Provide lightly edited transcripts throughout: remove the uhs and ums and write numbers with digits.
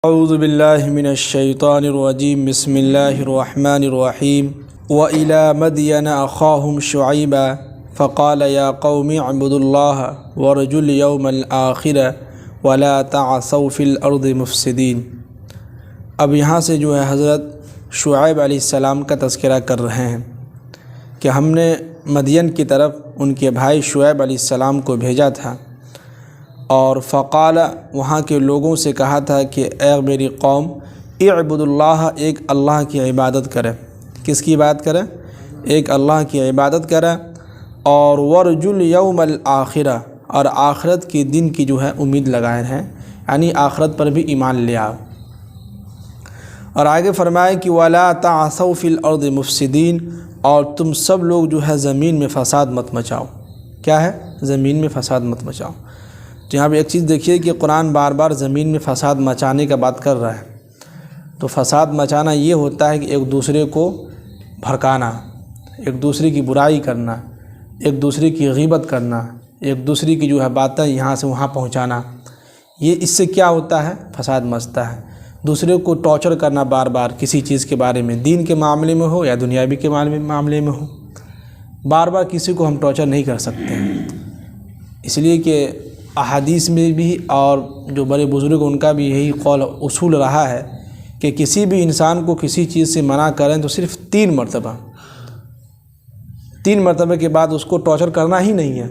اعوذ باللہ من الشیطان الرجیم بسم اللہ الرحمن الرحیم وَإِلَى مَدْيَنَ أَخَاهُمْ شُعَيْبًا فَقَالَ يَا قَوْمِ اعْبُدُوا اللَّهَ وَارْجُوا الْيَوْمَ الْآخِرَ وَلَا تَعْثَوْا فِي الْأَرْضِ مُفْسِدِينَ۔ اب یہاں سے جو ہے حضرت شعیب علیہ السلام کا تذکرہ کر رہے ہیں کہ ہم نے مدین کی طرف ان کے بھائی شعیب علیہ السلام کو بھیجا تھا، اور فقال وہاں کے لوگوں سے کہا تھا کہ اے میری قوم اعبدوا اللہ، ایک اللہ کی عبادت کرے۔ کس کی عبادت کرے؟ ایک اللہ کی عبادت کرے، اور ورجوا الیوم الآخرہ، اور آخرت کے دن کی جو ہے امید لگائے ہیں، یعنی آخرت پر بھی ایمان لے آؤ۔ اور آگے فرمائے کہ ولا تعثوا فی الارض مفسدین، اور تم سب لوگ جو ہے زمین میں فساد مت مچاؤ۔ کیا ہے؟ زمین میں فساد مت مچاؤ۔ تو یہاں پہ ایک چیز دیکھیے کہ قرآن بار بار زمین میں فساد مچانے کا بات کر رہا ہے۔ تو فساد مچانا یہ ہوتا ہے کہ ایک دوسرے کو بھڑکانا، ایک دوسرے کی برائی کرنا، ایک دوسرے کی غیبت کرنا، ایک دوسرے کی جو ہے باتیں یہاں سے وہاں پہنچانا۔ یہ اس سے کیا ہوتا ہے؟ فساد مچتا ہے۔ دوسرے کو ٹارچر کرنا بار بار کسی چیز کے بارے میں، دین کے معاملے میں ہو یا دنیاوی کے معاملے میں ہو، بار بار کسی کو ہم ٹارچر نہیں کر سکتے ہیں۔ اس لیے کہ احادیث میں بھی اور جو بڑے بزرگ ان کا بھی یہی قول اصول رہا ہے کہ کسی بھی انسان کو کسی چیز سے منع کریں تو صرف 3 مرتبہ، 3 مرتبہ کے بعد اس کو ٹارچر کرنا ہی نہیں ہے۔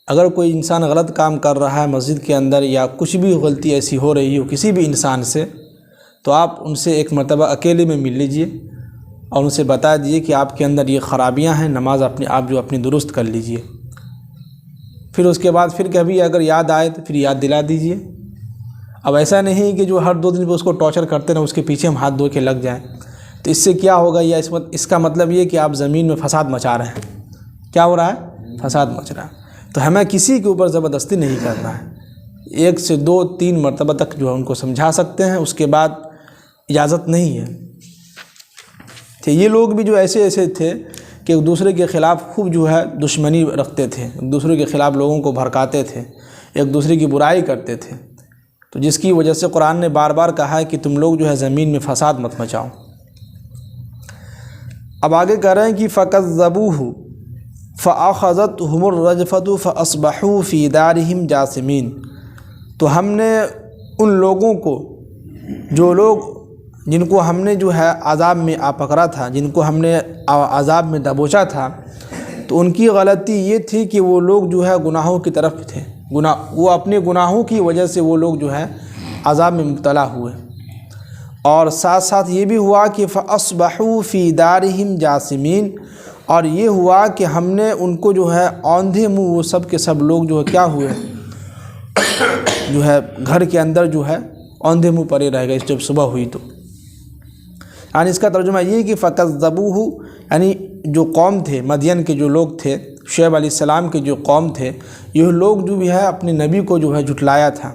اگر کوئی انسان غلط کام کر رہا ہے مسجد کے اندر، یا کچھ بھی غلطی ایسی ہو رہی ہو کسی بھی انسان سے، تو آپ ان سے ایک مرتبہ اکیلے میں مل لیجئے اور ان سے بتا دیجئے کہ آپ کے اندر یہ خرابیاں ہیں، نماز آپ اپنی درست کر لیجئے۔ پھر اس کے بعد پھر کبھی اگر یاد آئے تو پھر یاد دلا دیجئے۔ اب ایسا نہیں کہ جو ہر 2 دن پہ اس کو ٹارچر کرتے رہیں، اس کے پیچھے ہم ہاتھ دھو کے لگ جائیں، تو اس سے کیا ہوگا؟ یا اس کا مطلب یہ کہ آپ زمین میں فساد مچا رہے ہیں۔ کیا ہو رہا ہے؟ فساد مچ رہا ہے۔ تو ہمیں کسی کے اوپر زبردستی نہیں کرنا ہے۔ 1 سے 2 3 مرتبہ تک جو ہے ان کو سمجھا سکتے ہیں، اس کے بعد اجازت نہیں ہے۔ تو یہ لوگ بھی جو ایسے تھے کہ ایک دوسرے کے خلاف خوب جو ہے دشمنی رکھتے تھے، ایک دوسرے کے خلاف لوگوں کو بھڑکاتے تھے، ایک دوسرے کی برائی کرتے تھے، تو جس کی وجہ سے قرآن نے بار بار کہا ہے کہ تم لوگ جو ہے زمین میں فساد مت مچاؤ۔ اب آگے کہہ رہے ہیں کہ فَكَذَّبُوهُ فَأَخَذَتْهُمُ الرَّجْفَةُ فَأَصْبَحُوا فِي دَارِهِمْ جَاثِمِينَ۔ تو ہم نے ان لوگوں کو، جو لوگ جن کو ہم نے جو ہے عذاب میں پکڑا تھا، جن کو ہم نے عذاب میں دبوچا تھا، تو ان کی غلطی یہ تھی کہ وہ لوگ جو ہے گناہوں کی طرف تھے، وہ اپنے گناہوں کی وجہ سے وہ لوگ جو ہے عذاب میں مبتلا ہوئے۔ اور ساتھ ساتھ یہ بھی ہوا کہ فَأَصْبَحُوا فِي دَارِهِمْ جَاثِمِينَ، اور یہ ہوا کہ ہم نے ان کو جو ہے اوندھے منہ وہ سب کے سب لوگ جو ہے کیا ہوئے، جو ہے گھر کے اندر جو ہے اوندھے منہ پڑے رہ گئے جب صبح ہوئی تو۔ یعنی اس کا ترجمہ یہ کہ فَكَذَّبُوهُ، یعنی جو قوم تھے مدین کے، جو لوگ تھے شعیب علیہ السلام کے جو قوم تھے، یہ لوگ جو بھی ہے اپنے نبی کو جو ہے جھٹلایا تھا،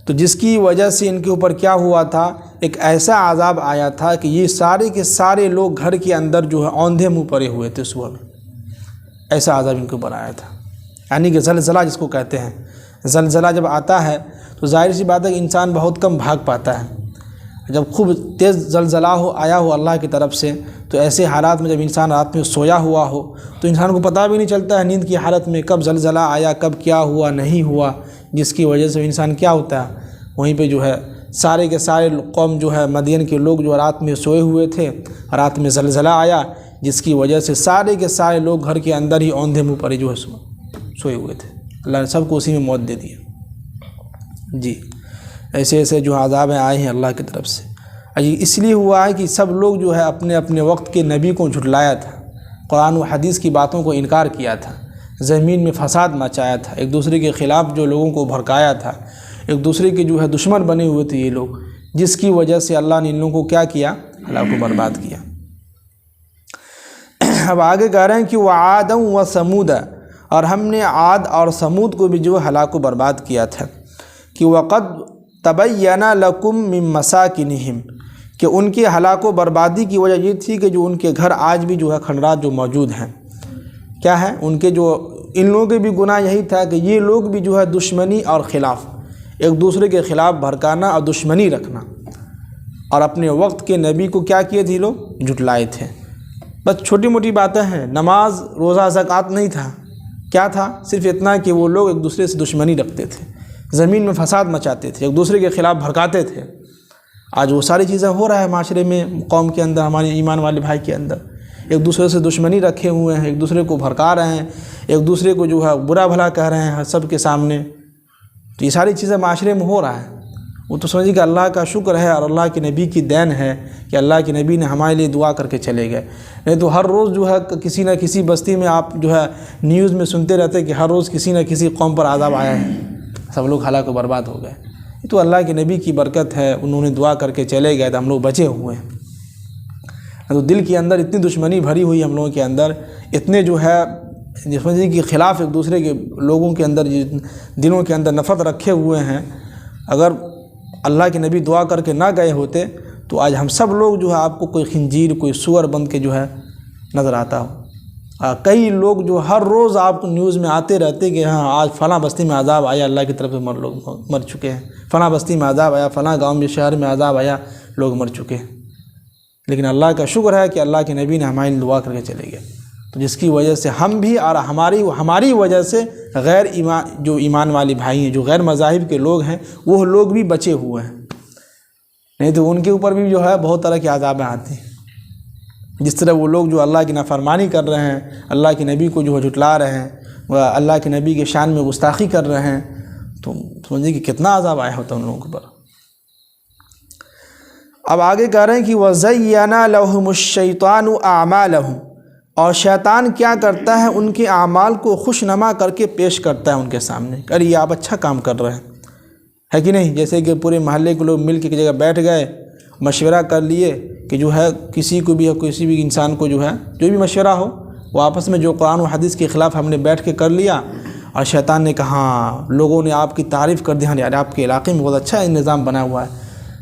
تو جس کی وجہ سے ان کے اوپر کیا ہوا تھا، ایک ایسا عذاب آیا تھا کہ یہ سارے کے سارے لوگ گھر کے اندر جو ہے اوندھے منہ پڑے ہوئے تھے صبح میں۔ ایسا عذاب ان کے اوپر آیا تھا، یعنی کہ زلزلہ جس کو کہتے ہیں۔ زلزلہ جب آتا ہے تو ظاہر سی بات ہے کہ انسان بہت کم بھاگ پاتا ہے۔ جب خوب تیز زلزلہ آیا ہو اللہ کی طرف سے، تو ایسے حالات میں جب انسان رات میں سویا ہوا ہو تو انسان کو پتہ بھی نہیں چلتا ہے نیند کی حالت میں کب زلزلہ آیا، کب کیا ہوا نہیں ہوا، جس کی وجہ سے انسان کیا ہوتا ہے، وہیں پہ جو ہے سارے کے سارے قوم جو ہے مدین کے لوگ جو رات میں سوئے ہوئے تھے، رات میں زلزلہ آیا، جس کی وجہ سے سارے کے سارے لوگ گھر کے اندر ہی اوندھے منہ پڑے جو ہے سوئے ہوئے تھے۔ اللہ نے سب کو اسی میں موت دے دیا۔ جی ایسے جو عذاب آئے ہیں اللہ کی طرف سے۔ اس لیے ہوا ہے کہ سب لوگ جو ہے اپنے اپنے وقت کے نبی کو جھٹلایا تھا، قرآن و حدیث کی باتوں کو انکار کیا تھا، زمین میں فساد مچایا تھا، ایک دوسرے کے خلاف جو لوگوں کو بھڑکایا تھا، ایک دوسرے کے جو ہے دشمن بنے ہوئے تھے یہ لوگ، جس کی وجہ سے اللہ نے ان لوگوں کو کیا کیا؟ اللہ کو برباد کیا۔ اب آگے کہہ رہے ہیں کہ وَعَادًا وَثَمُودَ، اور ہم نے عاد اور سمود کو بھی جو ہلاک و برباد کیا تھا، کہ وَقَدْ تَبَيَّنَ لَكُم مِّن مَّسَاكِنِهِمْ، کہ ان کے ہلاک و بربادی کی وجہ یہ تھی کہ جو ان کے گھر آج بھی جو ہے کھنڈرات جو موجود ہیں، کیا ہے ان کے جو ان لوگوں کے بھی گناہ یہی تھا کہ یہ لوگ بھی جو ہے دشمنی اور خلاف، ایک دوسرے کے خلاف بھڑکانا اور دشمنی رکھنا، اور اپنے وقت کے نبی کو کیا کیے تھے لوگ؟ جھٹلائے تھے۔ بس چھوٹی موٹی باتیں ہیں، نماز روزہ زکوٰۃ نہیں تھا، کیا تھا؟ صرف اتنا کہ وہ لوگ ایک دوسرے سے دشمنی رکھتے تھے، زمین میں فساد مچاتے تھے، ایک دوسرے کے خلاف بھڑکاتے تھے۔ آج وہ ساری چیزیں ہو رہا ہے معاشرے میں، قوم کے اندر، ہمارے ایمان والے بھائی کے اندر، ایک دوسرے سے دشمنی رکھے ہوئے ہیں، ایک دوسرے کو بھڑکا رہے ہیں، ایک دوسرے کو جو ہے برا بھلا کہہ رہے ہیں سب کے سامنے۔ تو یہ ساری چیزیں معاشرے میں ہو رہا ہے۔ وہ تو سمجھیے کہ اللہ کا شکر ہے اور اللہ کے نبی کی دین ہے کہ اللہ کے نبی نے ہمارے لیے دعا کر کے چلے گئے، نہیں تو ہر روز جو ہے کسی نہ کسی بستی میں آپ جو ہے نیوز میں سنتے رہتے کہ ہر روز کسی نہ کسی قوم پر عذاب آیا ہے، سب لوگ ہلاک و برباد ہو گئے۔ یہ تو اللہ کے نبی کی برکت ہے، انہوں نے دعا کر کے چلے گئے تو ہم لوگ بچے ہوئے ہیں۔ تو دل کے اندر اتنی دشمنی بھری ہوئی ہم لوگوں کے اندر، اتنے جو ہے سمجھیے کہ خلاف ایک دوسرے کے لوگوں کے اندر دلوں کے اندر نفرت رکھے ہوئے ہیں۔ اگر اللہ کے نبی دعا کر کے نہ گئے ہوتے تو آج ہم سب لوگ جو ہے آپ کو کوئی خنزیر، کوئی سور بن کے جو ہے نظر آتا ہو۔ کئی لوگ جو ہر روز آپ کو نیوز میں آتے رہتے کہ ہاں آج فلاں بستی میں عذاب آیا، اللہ کی طرف سے لوگ مر چکے ہیں، فلاں بستی میں عذاب آیا، فلاں گاؤں میں شہر میں عذاب آیا، لوگ مر چکے ہیں۔ لیکن اللہ کا شکر ہے کہ اللہ کے نبی نے ہماری دعا کر کے چلے گئے، تو جس کی وجہ سے ہم بھی اور ہماری وجہ سے غیر ایمان جو ایمان والے بھائی ہیں، جو غیر مذاہب کے لوگ ہیں، وہ لوگ بھی بچے ہوئے ہیں، نہیں تو ان کے اوپر بھی جو ہے بہت طرح کی عذابیں آتی ہیں۔ جس طرح وہ لوگ جو اللہ کی نافرمانی کر رہے ہیں، اللہ کے نبی کو جو ہے جھٹلا رہے ہیں، وہ اللہ کے نبی کے شان میں گستاخی کر رہے ہیں، تو سمجھیے کہ کتنا عذاب آیا ہوتا ہے ان لوگوں کے اوپر۔ اب آگے کہہ رہے ہیں کہ وَزَيَّنَ لَهُمُ الشَّيْطَانُ أَعْمَالَهُمْ، اور شیطان کیا کرتا ہے؟ ان کے اعمال کو خوشنما کر کے پیش کرتا ہے ان کے سامنے، ارے یہ آپ اچھا کام کر رہے ہیں، ہے کہ نہیں؟ جیسے کہ پورے محلے کے لوگ مل کے ایک جگہ بیٹھ گئے، مشورہ کر لیے کہ جو ہے کسی کو بھی کسی بھی انسان کو جو ہے جو بھی مشورہ ہو وہ آپس میں جو قرآن و حدیث کے خلاف ہم نے بیٹھ کے کر لیا، اور شیطان نے کہا لوگوں نے آپ کی تعریف کر دی، ہاں یار آپ کے علاقے میں بہت اچھا نظام بنا ہوا ہے،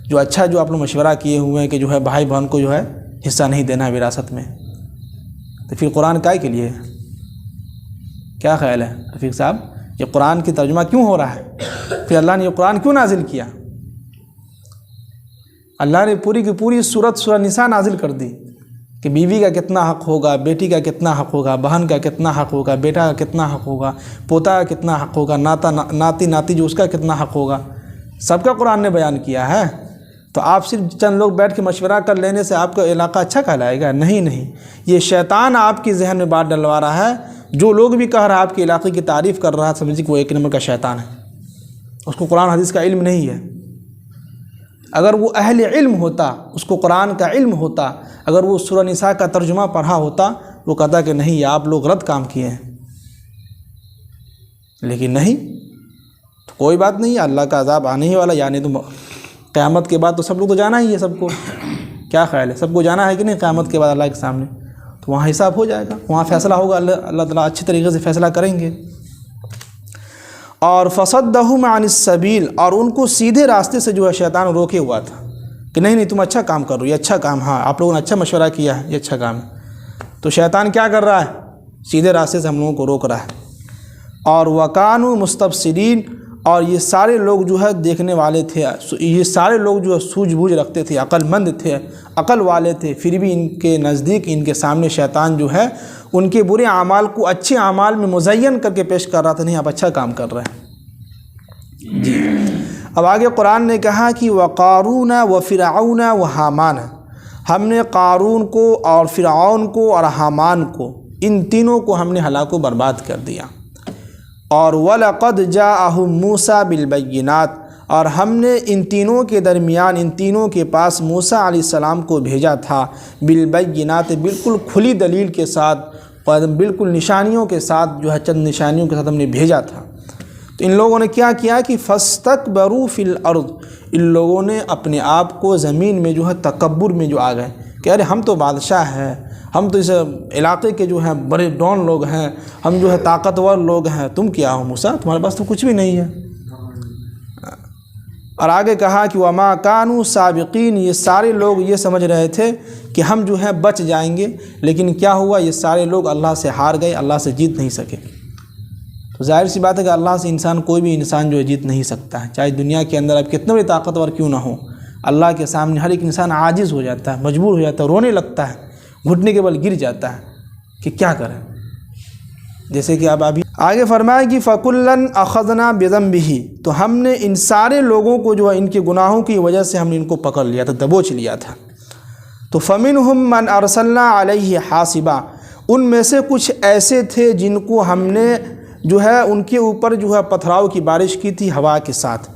جو اچھا جو آپ لوگ مشورہ کیے ہوئے ہیں کہ جو ہے بھائی بہن کو جو ہے حصہ نہیں دینا ہے وراثت میں، تو پھر قرآن کائے کے لیے؟ کیا خیال ہے رفیق صاحب؟ یہ قرآن کی ترجمہ کیوں ہو رہا ہے؟ پھر اللہ نے یہ قرآن کیوں نازل کیا؟ اللہ نے پوری کی پوری سورہ نساء نازل کر دی کہ بیوی کا کتنا حق ہوگا، بیٹی کا کتنا حق ہوگا، بہن کا کتنا حق ہوگا، بیٹا کا کتنا حق ہوگا، پوتا کا کتنا حق ہوگا، ناتی جو اس کا کتنا حق ہوگا، سب کا قرآن نے بیان کیا ہے۔ تو آپ صرف چند لوگ بیٹھ کے مشورہ کر لینے سے آپ کا علاقہ اچھا کہلائے گا؟ نہیں، یہ شیطان آپ کے ذہن میں بات ڈلوا رہا ہے۔ جو لوگ بھی کہہ رہا ہے آپ کے علاقے کی تعریف کر رہا ہے، سمجھیے کہ وہ ایک نمبر کا شیطان ہے، اس کو قرآن حدیث کا علم نہیں ہے۔ اگر وہ اہل علم ہوتا، اس کو قرآن کا علم ہوتا، اگر وہ سورہ نساء کا ترجمہ پڑھا ہوتا، وہ کہتا کہ نہیں یہ آپ لوگ غلط کام کیے ہیں، لیکن نہیں، تو کوئی بات نہیں، اللہ کا عذاب آنے ہی والا، یعنی تو قیامت کے بعد تو سب لوگ تو جانا ہی ہے، سب کو کیا خیال ہے؟ سب کو جانا ہے کہ نہیں قیامت کے بعد اللہ کے سامنے؟ تو وہاں حساب ہو جائے گا، وہاں فیصلہ ہوگا، اللہ تعالیٰ اچھی طریقے سے فیصلہ کریں گے۔ اور فصدہم عن السبیل، اور ان کو سیدھے راستے سے جو ہے شیطان روکے ہوا تھا کہ نہیں تم اچھا کام کر رہو، یہ اچھا کام، ہاں آپ لوگوں نے اچھا مشورہ کیا ہے، یہ اچھا کام ہے۔ تو شیطان کیا کر رہا ہے؟ سیدھے راستے سے ہم لوگوں کو روک رہا ہے۔ اور وَكَانُوا مُسْتَبْصِرِينَ، اور یہ سارے لوگ جو ہے دیکھنے والے تھے، یہ سارے لوگ جو ہے سوجھ بوجھ رکھتے تھے، عقل مند تھے، عقل والے تھے، پھر بھی ان کے نزدیک، ان کے سامنے شیطان جو ہے ان کے برے اعمال کو اچھے اعمال میں مزین کر کے پیش کر رہا تھا، نہیں آپ اچھا کام کر رہے ہیں جی۔ اب آگے قرآن نے کہا کہ وقارون وفرعون وحامان، ہم نے قارون کو اور فرعون کو اور حامان کو، ان تینوں کو ہم نے ہلاک و برباد کر دیا۔ اور وَلَقَدْ جَاءَهُم مُوسَىٰ بِالْبَيِّنَاتِ، اور ہم نے ان تینوں کے درمیان، ان تینوں کے پاس موسیٰ علیہ السلام کو بھیجا تھا، بالبینات، بالکل کھلی دلیل کے ساتھ اور بالکل نشانیوں کے ساتھ، جو ہے چند نشانیوں کے ساتھ ہم نے بھیجا تھا۔ تو ان لوگوں نے کیا کیا کہ فَاسْتَكْبَرُوا فِي الْأَرْضِ، ان لوگوں نے اپنے آپ کو زمین میں جو ہے تکبر میں جو آ گئے کہ ارے ہم تو بادشاہ ہیں، ہم تو اس علاقے کے جو ہیں بڑے ڈون لوگ ہیں، ہم جو ہے طاقتور لوگ ہیں، تم کیا ہو موسیٰ؟ تمہارے پاس تو کچھ بھی نہیں ہے۔ اور آگے کہا کہ وَمَا كَانُوا سَابِقِينَ، یہ سارے لوگ یہ سمجھ رہے تھے کہ ہم جو ہے بچ جائیں گے، لیکن کیا ہوا؟ یہ سارے لوگ اللہ سے ہار گئے، اللہ سے جیت نہیں سکے۔ تو ظاہر سی بات ہے کہ اللہ سے انسان کوئی بھی انسان جو ہے جیت نہیں سکتا ہے، چاہے دنیا کے اندر اب کتنے بڑی طاقتور کیوں نہ ہو، اللہ کے سامنے ہر ایک انسان عاجز ہو جاتا ہے، مجبور ہو جاتا ہے، رونے لگتا ہے، گھٹنے کے بل گر جاتا ہے کہ کیا کریں۔ جیسے کہ اب ابھی آگے فرمایا کہ فَكُلًّا أَخَذْنَا بِذَنبِهِ، تو ہم نے ان سارے لوگوں کو جو ہے ان کے گناہوں کی وجہ سے ہم نے ان کو پکڑ لیا تھا، دبوچ لیا تھا۔ تو فَمِنْهُمْ مَنْ أَرْسَلْنَا عَلَيْهِ حَاصِبًا، ان میں سے کچھ ایسے تھے جن کو ہم نے جو ہے ان کے اوپر جو ہے پتھراؤ کی بارش کی تھی ہوا کے ساتھ۔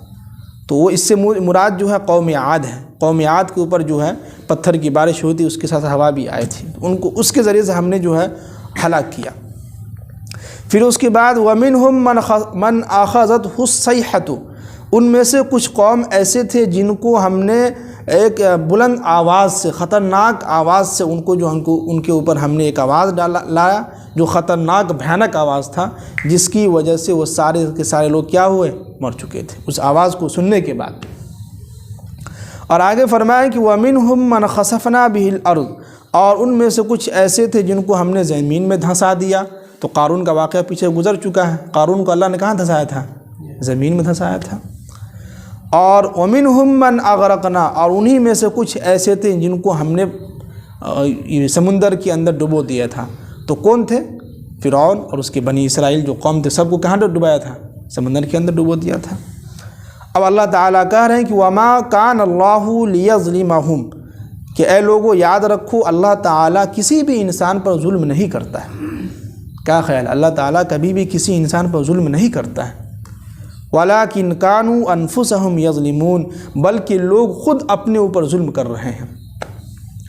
تو وہ اس سے مراد جو ہے قوم عاد ہے، قوم عاد کے اوپر جو ہے پتھر کی بارش ہوئی تھی، اس کے ساتھ ہوا بھی آئی تھی، ان کو اس کے ذریعے سے ہم نے جو ہے ہلاک کیا۔ پھر اس کے بعد وَمِنْهُمْ مَنْ أَخَذَتْهُ الصَّيْحَةُ، ان میں سے کچھ قوم ایسے تھے جن کو ہم نے ایک بلند آواز سے، خطرناک آواز سے ان کو جو ان کے اوپر ہم نے ایک آواز لایا جو خطرناک بھیانک آواز تھا، جس کی وجہ سے وہ سارے کے سارے لوگ کیا ہوئے، مر چکے تھے اس آواز کو سننے کے بعد۔ اور آگے فرمایا کہ وَمِنْهُمْ مَنْ خَسَفْنَا بِهِ الْأَرْضِ، اور ان میں سے کچھ ایسے تھے جن کو ہم نے زمین میں دھنسا دیا۔ تو قارون کا واقعہ پیچھے گزر چکا ہے، قارون کو اللہ نے کہاں دھنسایا تھا؟ زمین میں دھنسایا تھا۔ اور وَمِنْهُمْ مَنْ أَغْرَقْنَا، اور انہی میں سے کچھ ایسے تھے جن کو ہم نے سمندر کے اندر ڈبو دیا تھا۔ تو کون تھے؟ فرعون اور اس کے بنی اسرائیل جو قوم تھے، سب کو کہاں ڈبایا تھا؟ سمندر کے اندر ڈبو دیا تھا۔ اب اللہ تعالیٰ کہہ رہے ہیں کہ وَمَا كَانَ اللَّهُ لِيَظْلِمَهُمْ، کہ اے لوگو یاد رکھو اللہ تعالیٰ کسی بھی انسان پر ظلم نہیں کرتا ہے۔ کیا خیال؟ اللہ تعالیٰ کبھی بھی کسی انسان پر ظلم نہیں کرتا ہے۔ وَلَكِنْ كَانُوا أَنفُسَهُمْ يَظْلِمُونَ، بلکہ لوگ خود اپنے اوپر ظلم کر رہے ہیں،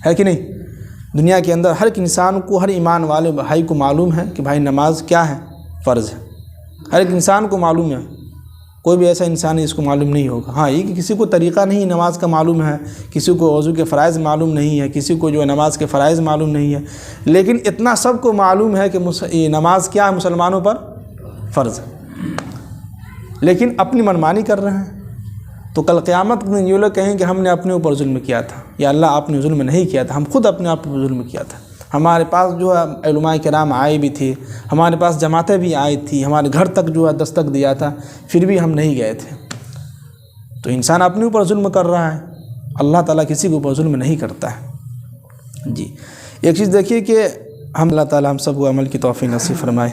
ہے کہ نہیں؟ دنیا کے اندر ہر ایک انسان کو، ہر ایمان والے بھائی کو معلوم ہے کہ بھائی نماز کیا ہے؟ فرض ہے، ہر ایک انسان کو معلوم ہے، کوئی بھی ایسا انسان ہے اس کو معلوم نہیں ہوگا۔ ہاں یہ کہ کسی کو طریقہ نہیں نماز کا معلوم ہے، کسی کو وضو کے فرائض معلوم نہیں ہے، کسی کو جو ہے نماز کے فرائض معلوم نہیں ہے، لیکن اتنا سب کو معلوم ہے کہ نماز کیا ہے، مسلمانوں پر فرض ہے، لیکن اپنی منمانی کر رہے ہیں۔ تو کل قیامت میں یہ لوگ کہیں کہ ہم نے اپنے اوپر ظلم کیا تھا، یا اللہ آپ نے ظلم نہیں کیا تھا، ہم خود اپنے آپ پر ظلم کیا تھا۔ ہمارے پاس جو ہے علماء کرام آئے بھی تھے، ہمارے پاس جماعتیں بھی آئی تھی، ہمارے گھر تک جو ہے دستک دیا تھا، پھر بھی ہم نہیں گئے تھے۔ تو انسان اپنے اوپر ظلم کر رہا ہے، اللہ تعالیٰ کسی کے اوپر ظلم نہیں کرتا ہے۔ جی ایک چیز دیکھیے کہ اللہ تعالیٰ ہم سب کو عمل کی توفیق نصیب فرمائے۔